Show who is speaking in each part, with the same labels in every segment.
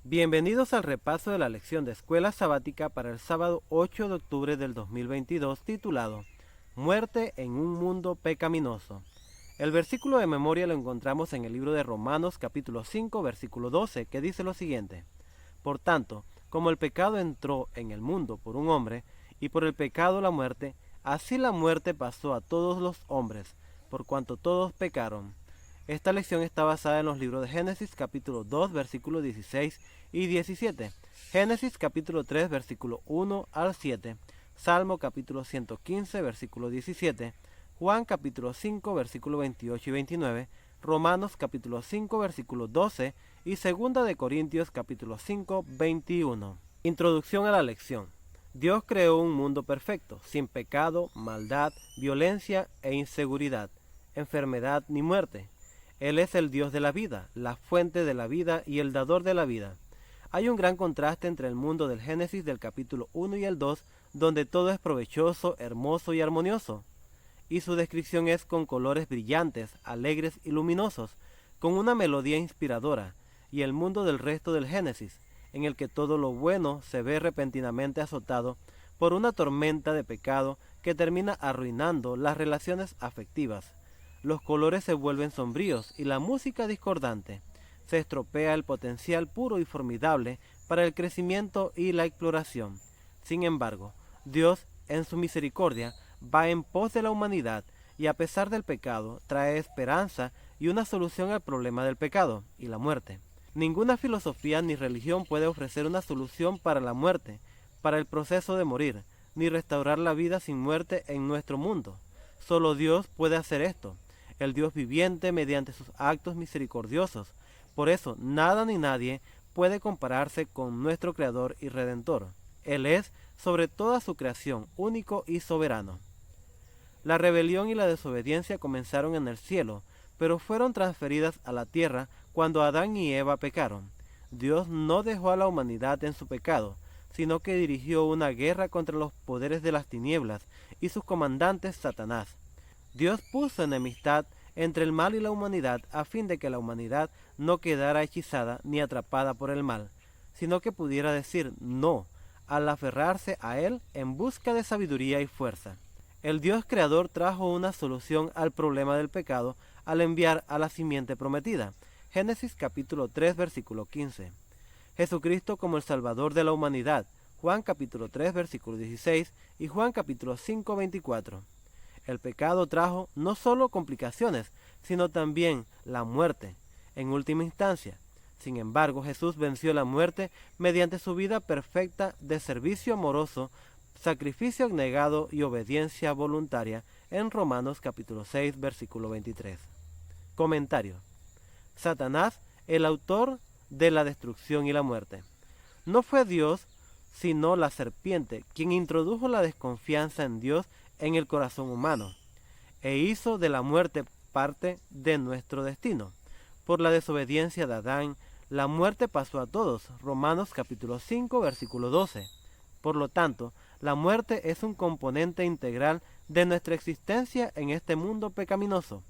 Speaker 1: Bienvenidos al repaso de la lección de escuela sabática para el sábado 8 de octubre del 2022 titulado Muerte en un mundo pecaminoso. El versículo de memoria lo encontramos en el libro de Romanos capítulo 5 versículo 12 que dice lo siguiente: Por tanto, como el pecado entró en el mundo por un hombre y por el pecado la muerte, así la muerte pasó a todos los hombres, por cuanto todos pecaron. Esta lección está basada en los libros de Génesis capítulo 2 versículos 16 y 17, Génesis capítulo 3 versículo 1 al 7, Salmo capítulo 115 versículo 17, Juan capítulo 5 versículo 28 y 29, Romanos capítulo 5 versículo 12 y Segunda de Corintios capítulo 5 21. Introducción a la lección. Dios creó un mundo perfecto, sin pecado, maldad, violencia e inseguridad, enfermedad ni muerte. Él es el Dios de la vida, la fuente de la vida y el dador de la vida. Hay un gran contraste entre el mundo del Génesis del capítulo 1 y el 2, donde todo es provechoso, hermoso y armonioso, y su descripción es con colores brillantes, alegres y luminosos, con una melodía inspiradora, y el mundo del resto del Génesis, en el que todo lo bueno se ve repentinamente azotado por una tormenta de pecado que termina arruinando las relaciones afectivas. Los colores se vuelven sombríos y la música discordante. Se estropea el potencial puro y formidable para el crecimiento y la exploración. Sin embargo, Dios, en su misericordia, va en pos de la humanidad y a pesar del pecado, trae esperanza y una solución al problema del pecado y la muerte. Ninguna filosofía ni religión puede ofrecer una solución para la muerte, para el proceso de morir, ni restaurar la vida sin muerte en nuestro mundo. Solo Dios puede hacer esto, el Dios viviente mediante sus actos misericordiosos. Por eso, nada ni nadie puede compararse con nuestro Creador y Redentor. Él es, sobre toda su creación, único y soberano. La rebelión y la desobediencia comenzaron en el cielo, pero fueron transferidas a la tierra cuando Adán y Eva pecaron. Dios no dejó a la humanidad en su pecado, sino que dirigió una guerra contra los poderes de las tinieblas y sus comandantes Satanás. Dios puso enemistad entre el mal y la humanidad a fin de que la humanidad no quedara hechizada ni atrapada por el mal, sino que pudiera decir no al aferrarse a él en busca de sabiduría y fuerza. El Dios creador trajo una solución al problema del pecado al enviar a la simiente prometida. Génesis capítulo 3 versículo 15. Jesucristo como el Salvador de la humanidad. Juan capítulo 3 versículo 16 y Juan capítulo 5 24. El pecado trajo no solo complicaciones, sino también la muerte, en última instancia. Sin embargo, Jesús venció la muerte mediante su vida perfecta de servicio amoroso, sacrificio abnegado y obediencia voluntaria en Romanos capítulo 6, versículo 23. Comentario. Satanás, el autor de la destrucción y la muerte. No fue Dios, sino la serpiente, quien introdujo la desconfianza en Dios en el corazón humano, e hizo de la muerte parte de nuestro destino. Por la desobediencia de Adán, la muerte pasó a todos. Romanos capítulo 5, versículo 12. Por lo tanto, la muerte es un componente integral de nuestra existencia en este mundo pecaminoso.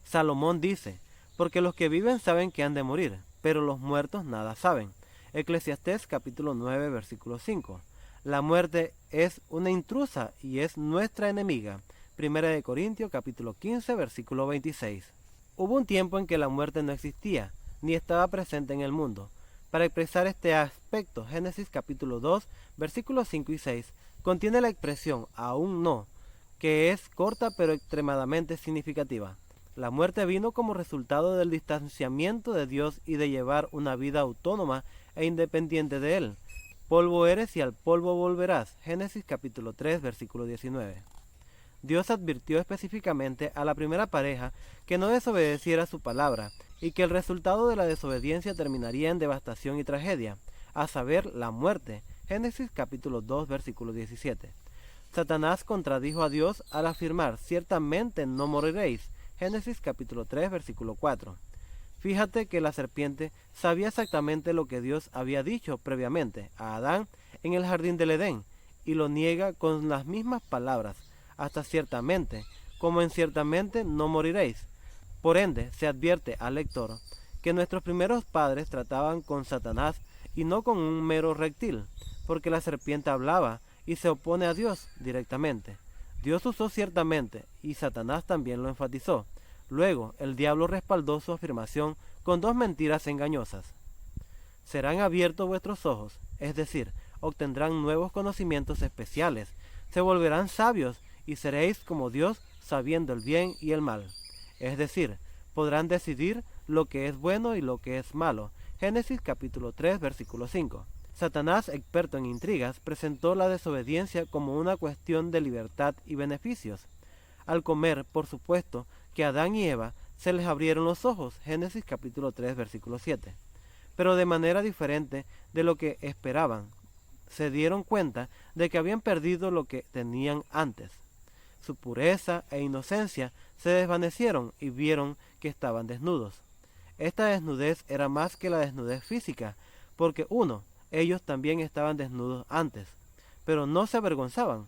Speaker 1: Salomón dice, porque los que viven saben que han de morir, pero los muertos nada saben. Eclesiastés capítulo 9, versículo 5. La muerte es una intrusa y es nuestra enemiga. Primera de Corintios capítulo 15, versículo 26. Hubo un tiempo en que la muerte no existía, ni estaba presente en el mundo. Para expresar este aspecto, Génesis capítulo 2, versículos 5 y 6, contiene la expresión aún no, que es corta pero extremadamente significativa. La muerte vino como resultado del distanciamiento de Dios y de llevar una vida autónoma e independiente de Él. Polvo eres y al polvo volverás. Génesis capítulo 3, versículo 19. Dios advirtió específicamente a la primera pareja que no desobedeciera su palabra y que el resultado de la desobediencia terminaría en devastación y tragedia, a saber, la muerte. Génesis capítulo 2, versículo 17. Satanás contradijo a Dios al afirmar, ciertamente no moriréis. Génesis capítulo 3, versículo 4. Fíjate que la serpiente sabía exactamente lo que Dios había dicho previamente a Adán en el jardín del Edén, y lo niega con las mismas palabras, hasta ciertamente, como en ciertamente no moriréis. Por ende, se advierte al lector que nuestros primeros padres trataban con Satanás y no con un mero reptil, porque la serpiente hablaba y se opone a Dios directamente. Dios usó ciertamente, y Satanás también lo enfatizó. Luego, el diablo respaldó su afirmación con dos mentiras engañosas. Serán abiertos vuestros ojos, es decir, obtendrán nuevos conocimientos especiales, se volverán sabios y seréis como Dios sabiendo el bien y el mal. Es decir, podrán decidir lo que es bueno y lo que es malo. Génesis capítulo 3, versículo 5. Satanás, experto en intrigas, presentó la desobediencia como una cuestión de libertad y beneficios. Al comer, por supuesto, que a Adán y Eva se les abrieron los ojos. Génesis capítulo 3, versículo 7. Pero de manera diferente de lo que esperaban. Se dieron cuenta de que habían perdido lo que tenían antes. Su pureza e inocencia se desvanecieron y vieron que estaban desnudos. Esta desnudez era más que la desnudez física, porque ellos también estaban desnudos antes, pero no se avergonzaban.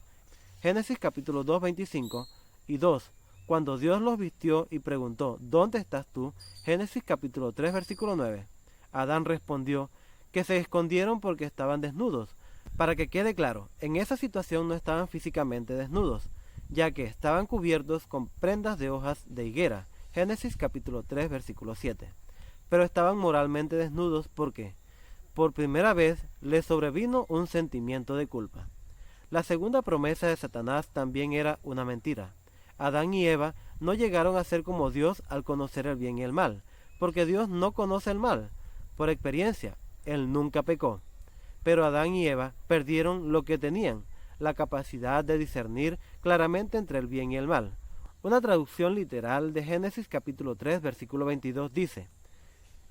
Speaker 1: Génesis capítulo 2, 25 y 2. Cuando Dios los vistió y preguntó, ¿dónde estás tú? Génesis capítulo 3, versículo 9. Adán respondió que se escondieron porque estaban desnudos. Para que quede claro, en esa situación no estaban físicamente desnudos, ya que estaban cubiertos con prendas de hojas de higuera. Génesis capítulo 3, versículo 7. Pero estaban moralmente desnudos porque, por primera vez, les sobrevino un sentimiento de culpa. La segunda promesa de Satanás también era una mentira. Adán y Eva no llegaron a ser como Dios al conocer el bien y el mal, porque Dios no conoce el mal. Por experiencia, Él nunca pecó. Pero Adán y Eva perdieron lo que tenían, la capacidad de discernir claramente entre el bien y el mal. Una traducción literal de Génesis capítulo 3, versículo 22 dice: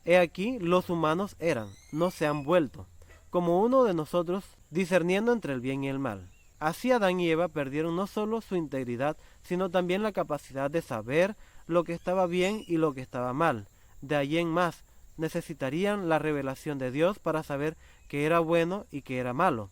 Speaker 1: He aquí los humanos eran, no se han vuelto, como uno de nosotros, discerniendo entre el bien y el mal. Así Adán y Eva perdieron no solo su integridad, sino también la capacidad de saber lo que estaba bien y lo que estaba mal. De ahí en más, necesitarían la revelación de Dios para saber qué era bueno y qué era malo.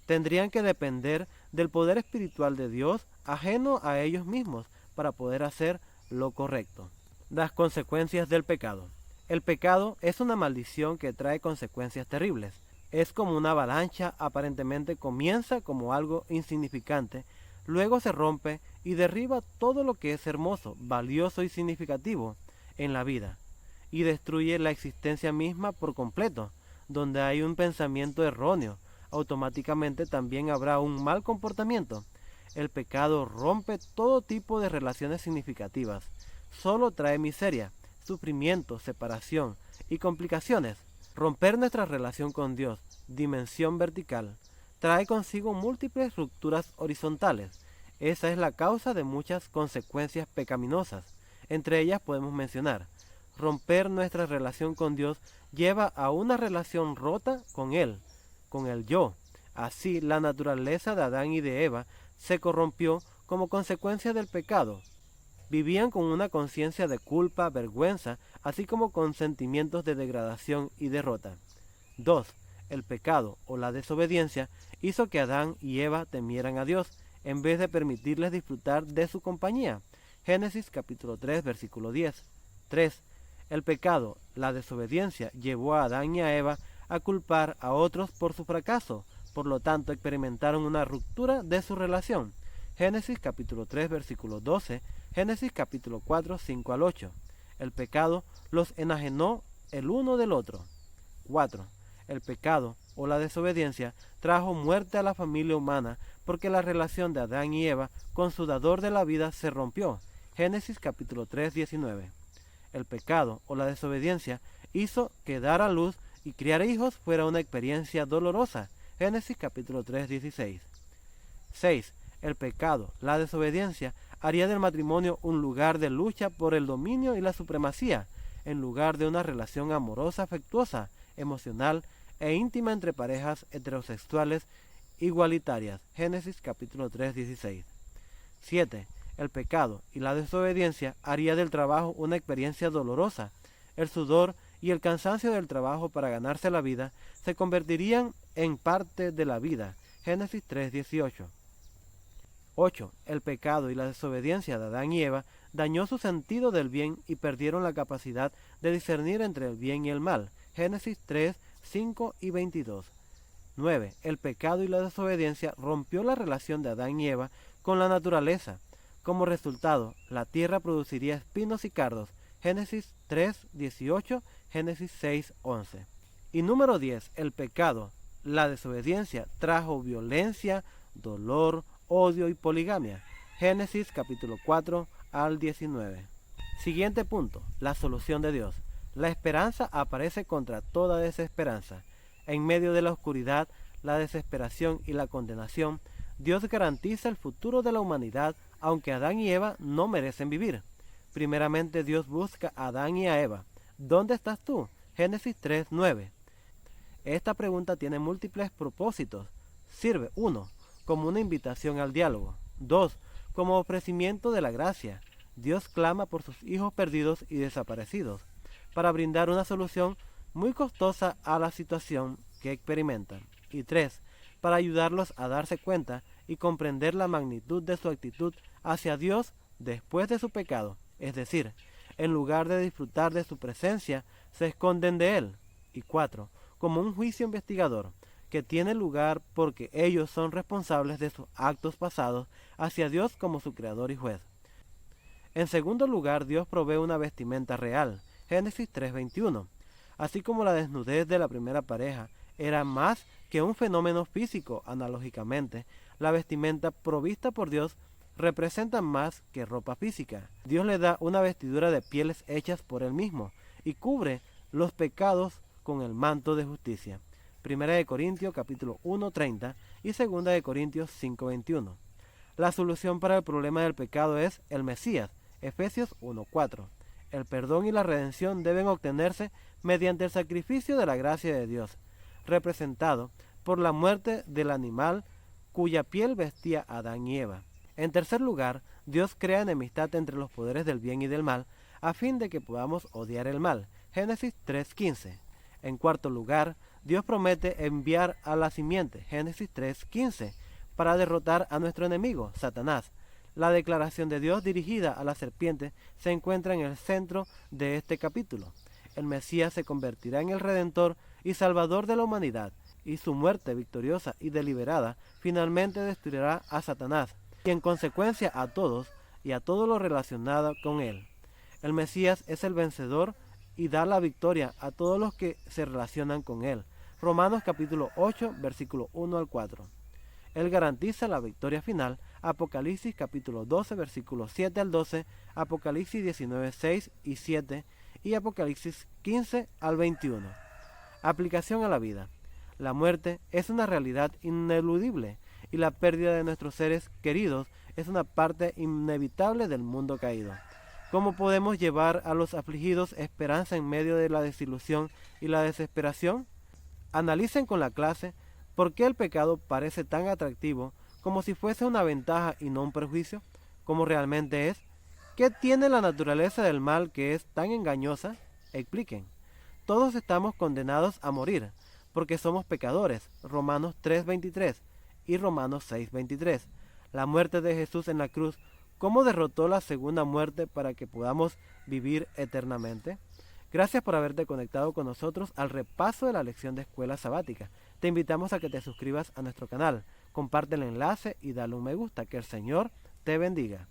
Speaker 1: Tendrían que depender del poder espiritual de Dios, ajeno a ellos mismos, para poder hacer lo correcto. Las consecuencias del pecado. El pecado es una maldición que trae consecuencias terribles. Es como una avalancha, aparentemente comienza como algo insignificante, luego se rompe y derriba todo lo que es hermoso, valioso y significativo en la vida, y destruye la existencia misma por completo. Donde hay un pensamiento erróneo, automáticamente también habrá un mal comportamiento. El pecado rompe todo tipo de relaciones significativas. Solo trae miseria, sufrimiento, separación y complicaciones. Romper nuestra relación con Dios, dimensión vertical, trae consigo múltiples rupturas horizontales. Esa es la causa de muchas consecuencias pecaminosas. Entre ellas podemos mencionar: romper nuestra relación con Dios lleva a una relación rota con Él, con el yo. Así, la naturaleza de Adán y de Eva se corrompió como consecuencia del pecado. Vivían con una conciencia de culpa, vergüenza, así como con sentimientos de degradación y derrota. 2. El pecado o la desobediencia hizo que Adán y Eva temieran a Dios, en vez de permitirles disfrutar de su compañía. Génesis capítulo 3, versículo 10. 3. El pecado, la desobediencia, llevó a Adán y a Eva a culpar a otros por su fracaso. Por lo tanto, experimentaron una ruptura de su relación. Génesis capítulo 3, versículo 12. Génesis capítulo 4, 5 al 8. El pecado los enajenó el uno del otro. 4. El pecado o la desobediencia trajo muerte a la familia humana porque la relación de Adán y Eva con su dador de la vida se rompió. Génesis capítulo 3, 19. El pecado o la desobediencia hizo que dar a luz y criar hijos fuera una experiencia dolorosa. Génesis capítulo 3, 16. 6. El pecado, la desobediencia, haría del matrimonio un lugar de lucha por el dominio y la supremacía, en lugar de una relación amorosa, afectuosa, emocional e íntima entre parejas heterosexuales igualitarias. Génesis capítulo 3, 16. 7. El pecado y la desobediencia haría del trabajo una experiencia dolorosa. El sudor y el cansancio del trabajo para ganarse la vida se convertirían en parte de la vida. Génesis 3, 18. 8. El pecado y la desobediencia de Adán y Eva dañó su sentido del bien y perdieron la capacidad de discernir entre el bien y el mal. Génesis 3, 5 y 22. 9. El pecado y la desobediencia rompió la relación de Adán y Eva con la naturaleza. Como resultado, la tierra produciría espinos y cardos. Génesis 3, 18, Génesis 6, 11. Y número 10. El pecado, la desobediencia, trajo violencia, dolor, odio y poligamia. Génesis capítulo 4 al 19. Siguiente punto, la solución de Dios. La esperanza aparece contra toda desesperanza. En medio de la oscuridad, la desesperación y la condenación, Dios garantiza el futuro de la humanidad, aunque Adán y Eva no merecen vivir. Primeramente Dios busca a Adán y a Eva. ¿Dónde estás tú? Génesis 3, 9. Esta pregunta tiene múltiples propósitos. Sirve, 1. Como una invitación al diálogo. 2. Como ofrecimiento de la gracia. Dios clama por sus hijos perdidos y desaparecidos, para brindar una solución muy costosa a la situación que experimentan. Y 3. Para ayudarlos a darse cuenta y comprender la magnitud de su actitud hacia Dios después de su pecado. Es decir, en lugar de disfrutar de su presencia, se esconden de Él. Y 4. Como un juicio investigador, que tiene lugar porque ellos son responsables de sus actos pasados hacia Dios como su creador y juez. En segundo lugar, Dios provee una vestimenta real. Génesis 3:21. Así como la desnudez de la primera pareja era más que un fenómeno físico, analógicamente, la vestimenta provista por Dios representa más que ropa física. Dios le da una vestidura de pieles hechas por Él mismo y cubre los pecados con el manto de justicia. Primera de Corintios capítulo 1:30 y Segunda de Corintios 5:21. La solución para el problema del pecado es el Mesías. Efesios 1:4. El perdón y la redención deben obtenerse mediante el sacrificio de la gracia de Dios, representado por la muerte del animal cuya piel vestía a Adán y Eva. En tercer lugar, Dios crea enemistad entre los poderes del bien y del mal, a fin de que podamos odiar el mal. Génesis 3:15. En cuarto lugar, Dios promete enviar a la simiente. Génesis 3:15, para derrotar a nuestro enemigo, Satanás. La declaración de Dios dirigida a la serpiente se encuentra en el centro de este capítulo. El Mesías se convertirá en el Redentor y Salvador de la humanidad, y su muerte victoriosa y deliberada finalmente destruirá a Satanás, y en consecuencia a todos y a todo lo relacionado con él. El Mesías es el vencedor y da la victoria a todos los que se relacionan con él. Romanos capítulo 8, versículo 1 al 4. Él garantiza la victoria final. Apocalipsis capítulo 12, versículos 7 al 12, Apocalipsis 19, 6 y 7 y Apocalipsis 15 al 21. Aplicación a la vida. La muerte es una realidad ineludible y la pérdida de nuestros seres queridos es una parte inevitable del mundo caído. ¿Cómo podemos llevar a los afligidos esperanza en medio de la desilusión y la desesperación? Analicen con la clase por qué el pecado parece tan atractivo como si fuese una ventaja y no un perjuicio, como realmente es. ¿Qué tiene la naturaleza del mal que es tan engañosa? Expliquen. Todos estamos condenados a morir, porque somos pecadores. Romanos 3:23 y Romanos 6:23. La muerte de Jesús en la cruz, ¿cómo derrotó la segunda muerte para que podamos vivir eternamente? Gracias por haberte conectado con nosotros al repaso de la lección de escuela sabática. Te invitamos a que te suscribas a nuestro canal, comparte el enlace y dale un me gusta. Que el Señor te bendiga.